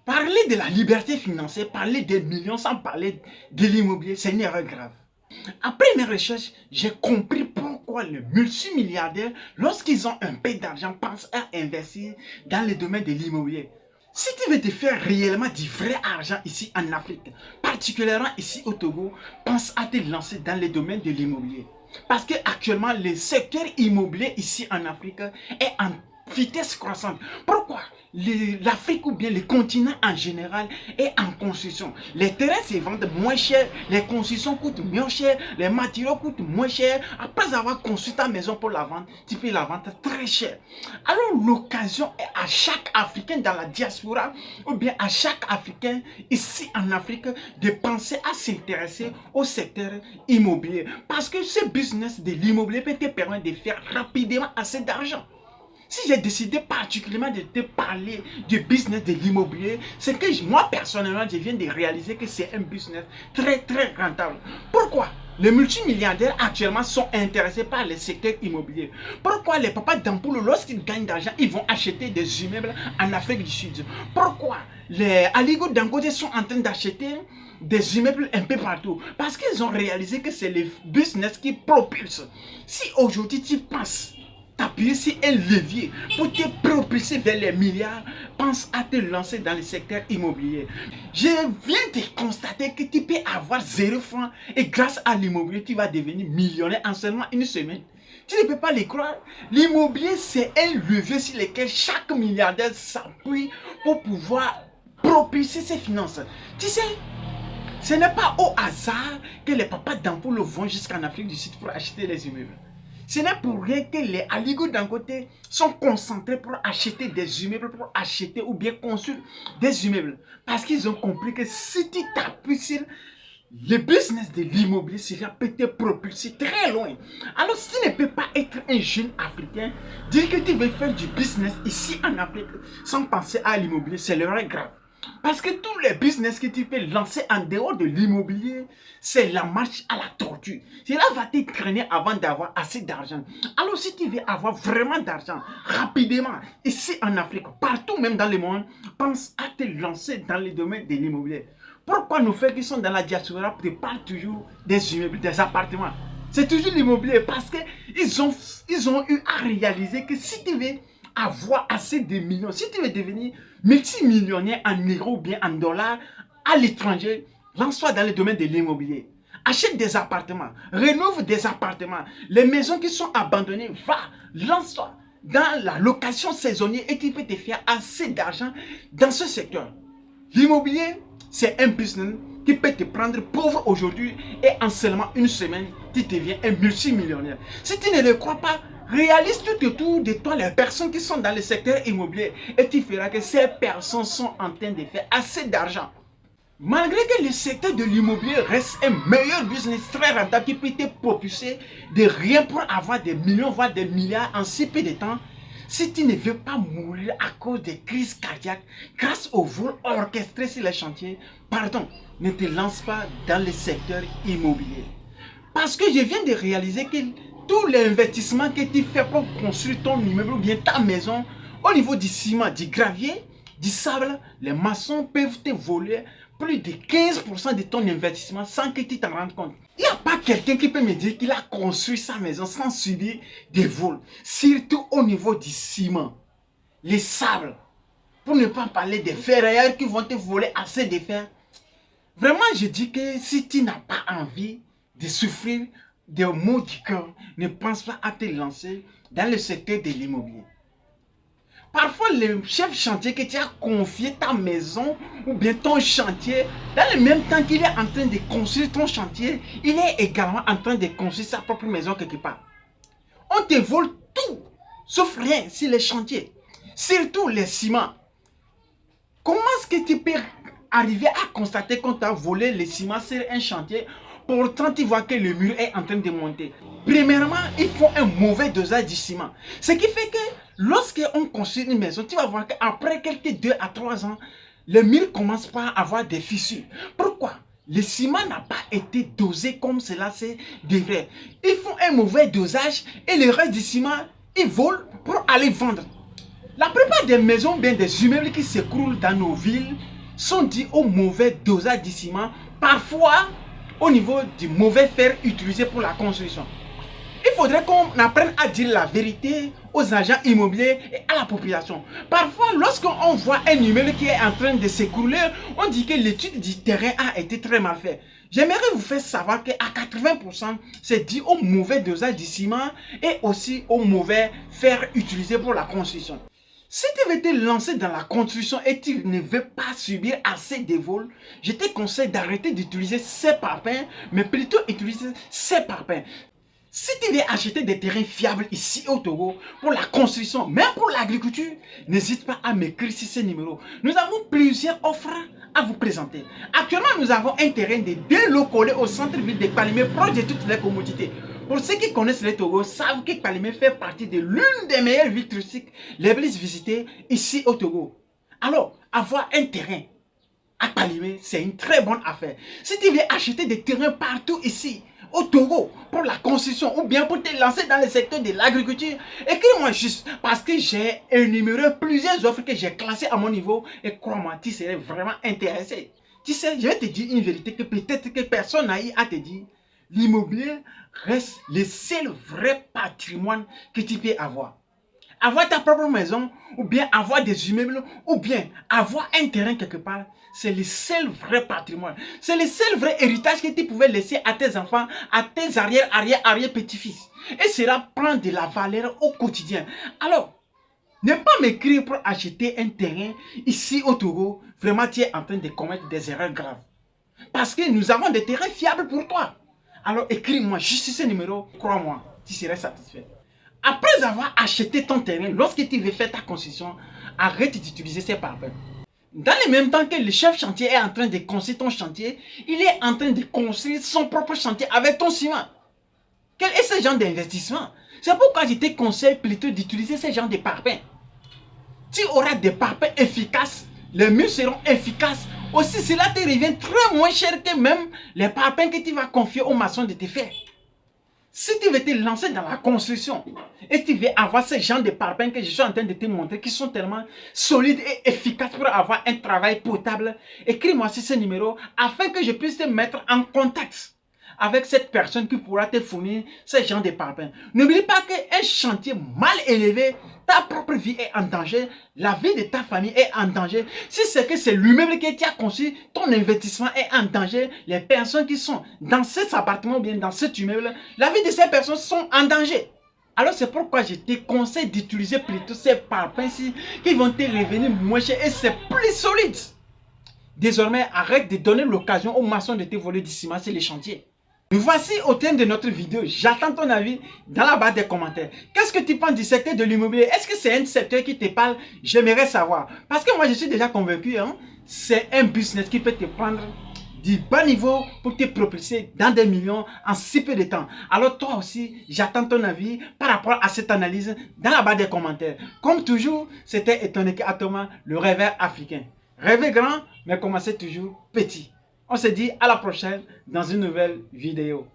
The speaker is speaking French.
Parler de la liberté financière, parler des millions sans parler de l'immobilier, c'est une erreur grave. Après mes recherches, j'ai compris pourquoi les multimilliardaires, lorsqu'ils ont un peu d'argent, pensent à investir dans le domaine de l'immobilier. Si tu veux te faire réellement du vrai argent ici en Afrique, particulièrement ici au Togo, pense à te lancer dans le domaine de l'immobilier. Parce que actuellement, le secteur immobilier ici en Afrique est en vitesse croissante. Pourquoi? L'Afrique ou bien le continent en général est en construction. Les terrains se vendent moins cher, les constructions coûtent moins cher, les matériaux coûtent moins cher. Après avoir construit ta maison pour la vendre, tu peux la vendre très cher. Alors l'occasion est à chaque Africain dans la diaspora ou bien à chaque Africain ici en Afrique de penser à s'intéresser au secteur immobilier. Parce que ce business de l'immobilier peut te permettre de faire rapidement assez d'argent. Si j'ai décidé particulièrement de te parler du business de l'immobilier, c'est que moi personnellement, je viens de réaliser que c'est un business très rentable. Pourquoi? Les multimilliardaires actuellement sont intéressés par le secteur immobilier. Pourquoi les papas d'ampoule, lorsqu'ils gagnent d'argent, ils vont acheter des immeubles en Afrique du Sud? Pourquoi les Aligo Dangote sont en train d'acheter des immeubles un peu partout? Parce qu'ils ont réalisé que c'est le business qui propulse. Si aujourd'hui tu penses t'appuyer sur un levier pour te propulser vers les milliards, pense à te lancer dans le secteur immobilier. Je viens de constater que tu peux avoir 0 francs et grâce à l'immobilier, tu vas devenir millionnaire en seulement une semaine. Tu ne peux pas les croire. L'immobilier, c'est un levier sur lequel chaque milliardaire s'appuie pour pouvoir propulser ses finances. Tu sais, ce n'est pas au hasard que les papas d'ampoule vont jusqu'en Afrique du Sud pour acheter les immeubles. Ce n'est pour rien que les Aligo Dangote sont concentrés pour acheter des immeubles, pour acheter ou bien construire des immeubles. Parce qu'ils ont compris que si tu t'appuies sur le business de l'immobilier, cela peut te propulser très loin. Alors si tu ne peux pas être un jeune Africain, dire que tu veux faire du business ici en Afrique sans penser à l'immobilier, c'est l'erreur grave. Parce que tous les business que tu peux lancer en dehors de l'immobilier, c'est la marche à la tortue. Cela va te traîner avant d'avoir assez d'argent. Alors si tu veux avoir vraiment d'argent, rapidement, ici en Afrique, partout même dans le monde, pense à te lancer dans le domaine de l'immobilier. Pourquoi nos frères qui sont dans la diaspora te parlent toujours des immeubles, des appartements? C'est toujours l'immobilier parce qu'ils ont eu à réaliser que si tu veux avoir assez de millions, si tu veux devenir multimillionnaire en euros ou bien en dollars à l'étranger, lance-toi dans le domaine de l'immobilier. Achète des appartements, rénove des appartements. Les maisons qui sont abandonnées, va, lance-toi dans la location saisonnière et tu peux te faire assez d'argent dans ce secteur. L'immobilier, c'est un business qui peut te prendre pauvre aujourd'hui et en seulement une semaine, tu deviens un multimillionnaire. Si tu ne le crois pas, réalise tout autour de toi les personnes qui sont dans le secteur immobilier et tu feras que ces personnes sont en train de faire assez d'argent. Malgré que le secteur de l'immobilier reste un meilleur business très rentable qui peut te propulser de rien pour avoir des millions voire des milliards en si peu de temps, si tu ne veux pas mourir à cause des crises cardiaques grâce au vol orchestré sur les chantiers, pardon, ne te lance pas dans le secteur immobilier. Parce que je viens de réaliser que tout l'investissement que tu fais pour construire ton immeuble ou bien ta maison, au niveau du ciment, du gravier, du sable, les maçons peuvent te voler plus de 15% de ton investissement sans que tu t'en rendes compte. Il n'y a pas quelqu'un qui peut me dire qu'il a construit sa maison sans subir des vols, surtout au niveau du ciment, les sables, pour ne pas parler des ferrailleurs qui vont te voler assez de fer. Vraiment, je dis que si tu n'as pas envie de souffrir des maux du cœur, ne pense pas à te lancer dans le secteur de l'immobilier. Parfois, le chef chantier que tu as confié ta maison ou bien ton chantier, dans le même temps qu'il est en train de construire ton chantier, il est également en train de construire sa propre maison quelque part. On te vole tout, sauf rien sur les chantiers, surtout les ciments. Comment est-ce que tu peux arriver à constater qu'on t'a volé les ciments sur un chantier? Pourtant, tu vois que le mur est en train de monter. Premièrement, il faut un mauvais dosage du ciment. Ce qui fait que lorsqu'on construit une maison, tu vas voir qu'après quelques 2 à 3 ans, le mur commence par avoir des fissures. Pourquoi? Le ciment n'a pas été dosé comme cela se devrait. Il faut un mauvais dosage et le reste du ciment, il vole pour aller vendre. La plupart des maisons, bien des immeubles qui s'écroulent dans nos villes, sont dus au mauvais dosage du ciment, parfois au niveau du mauvais fer utilisé pour la construction. Il faudrait qu'on apprenne à dire la vérité aux agents immobiliers et à la population. Parfois, lorsqu'on voit un immeuble qui est en train de s'écrouler, on dit que l'étude du terrain a été très mal faite. J'aimerais vous faire savoir qu'à 80%, c'est dû au mauvais dosage du ciment et aussi au mauvais fer utilisé pour la construction. Si tu veux te lancer dans la construction et tu ne veux pas subir assez de vols, je te conseille d'arrêter d'utiliser ces parpaings, mais plutôt utiliser ces parpaings. Si tu veux acheter des terrains fiables ici au Togo, pour la construction, même pour l'agriculture, n'hésite pas à m'écrire sur ce numéro. Nous avons plusieurs offres à vous présenter. Actuellement, nous avons un terrain de 2 lots collés au centre-ville de Kpalimé, proche de toutes les commodités. Pour ceux qui connaissent le Togo, savent que Kpalimé fait partie de l'une des meilleures villes touristiques les plus visitées ici au Togo. Alors, avoir un terrain à Kpalimé, c'est une très bonne affaire. Si tu veux acheter des terrains partout ici, au Togo, pour la construction ou bien pour te lancer dans le secteur de l'agriculture, écris-moi juste parce que j'ai énuméré plusieurs offres que j'ai classées à mon niveau et crois-moi, tu serais vraiment intéressé. Tu sais, je vais te dire une vérité que peut-être que personne n'a eu à te dire. L'immobilier reste le seul vrai patrimoine que tu peux avoir. Avoir ta propre maison, ou bien avoir des immeubles, ou bien avoir un terrain quelque part, c'est le seul vrai patrimoine. C'est le seul vrai héritage que tu pouvais laisser à tes enfants, à tes arrière-petits-fils. Et cela prend de la valeur au quotidien. Alors, ne pas m'écrire pour acheter un terrain ici au Togo. Vraiment, tu es en train de commettre des erreurs graves. Parce que nous avons des terrains fiables pour toi. Alors, écris-moi juste ce numéro. Crois-moi, tu serais satisfait. Après avoir acheté ton terrain, lorsque tu veux faire ta construction, arrête d'utiliser ces parpaings. Dans le même temps que le chef chantier est en train de construire ton chantier, il est en train de construire son propre chantier avec ton ciment. Quel est ce genre d'investissement? C'est pourquoi je te conseille plutôt d'utiliser ce genre de parpaings. Tu auras des parpaings efficaces, les murs seront efficaces. Aussi, cela te revient très moins cher que même les parpaings que tu vas confier aux maçons de te faire. Si tu veux te lancer dans la construction et tu veux avoir ce genre de parpaings que je suis en train de te montrer qui sont tellement solides et efficaces pour avoir un travail potable, écris-moi sur ce numéro afin que je puisse te mettre en contact avec cette personne qui pourra te fournir ce genre de parpaings. N'oublie pas qu'un chantier mal élevé, ta propre vie est en danger, la vie de ta famille est en danger. Si c'est que c'est l'immeuble que tu as conçu, ton investissement est en danger. Les personnes qui sont dans cet appartement ou bien dans cet immeuble, la vie de ces personnes sont en danger. Alors c'est pourquoi je te conseille d'utiliser plutôt ces parpaings-ci qui vont te revenir moins cher et c'est plus solide. Désormais, arrête de donner l'occasion aux maçons de te voler du ciment sur les chantiers. Nous voici au terme de notre vidéo. J'attends ton avis dans la barre des commentaires. Qu'est-ce que tu penses du secteur de l'immobilier? Est-ce que c'est un secteur qui te parle? J'aimerais savoir. Parce que moi, je suis déjà convaincu. C'est un business qui peut te prendre du bas niveau pour te propulser dans des millions en si peu de temps. Alors toi aussi, j'attends ton avis par rapport à cette analyse dans la barre des commentaires. Comme toujours, c'était Etoneke Atoma, le rêveur africain. Rêvez grand, mais commencez toujours petit. On se dit à la prochaine dans une nouvelle vidéo.